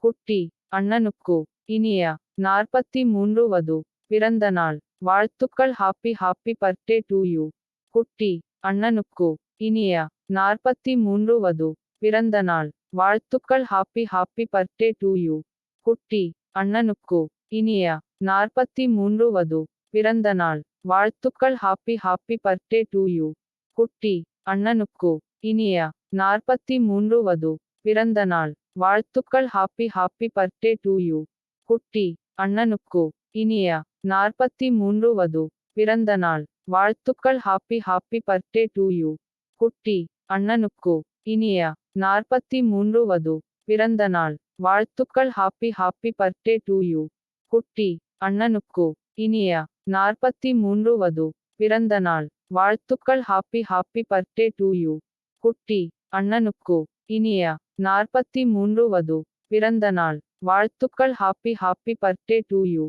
குட்டி அண்ணனுக்கு இனிய 43வது பிறந்த நாள் வாழ்த்துக்கள். Happy happy birthday to you. குட்டி அண்ணனுக்கு இனிய 43வது பிறந்த நாள் வாழ்த்துக்கள். Happy happy birthday to you. குட்டி அண்ணனுக்கு இனிய 43வது பிறந்த நாள் வாழ்த்துக்கள். Happy happy birthday to you. குட்டி அண்ணனுக்கு இனிய 43வது பிறந்த நாள் வாழ்த்துக்கள். Happy happy birthday to you. குட்டி அண்ணனுக்கு இனிய 43வது பிறந்த நாள் வாழ்த்துக்கள். Happy happy birthday to you. குட்டி அண்ணனுக்கு இனிய 43வது பிறந்த நாள் வாழ்த்துக்கள். Happy happy birthday to you. குட்டி அண்ணனுக்கு இனிய 43வது பிறந்த நாள் வாழ்த்துக்கள். Happy happy birthday to you. குட்டி அண்ணனுக்கு இனிய 43வது பிறந்த நாள் வாழ்த்துக்கள். Happy happy birthday to you.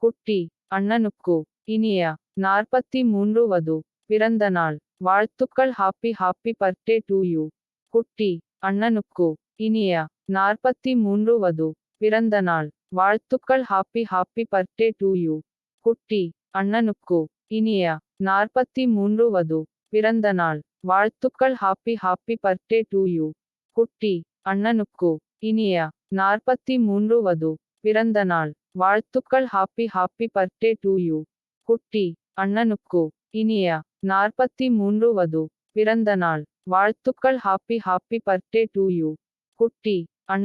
குட்டி அண்ணனுக்கு இனிய 43வது பிறந்த நாள் வாழ்த்துக்கள். Happy happy birthday to you. குட்டி அண்ணனுக்கு இனிய 43வது பிறந்த நாள் வாழ்த்துக்கள். Happy happy birthday to you. குட்டி அண்ணனுக்கு இனிய 43வது பிறந்த நாள் வாழ்த்துக்கள். Happy happy birthday to you. குட்டி அண்ணனுக்கு இனிய 43வது பிறந்த நாள் வாழ்த்துக்கள். Happy happy birthday to you. குட்டி அண்ணனுக்கு இனிய 43வது பிறந்த நாள் வாழ்த்துக்கள். Happy happy birthday to you. குட்டி அண்ணனுக்கு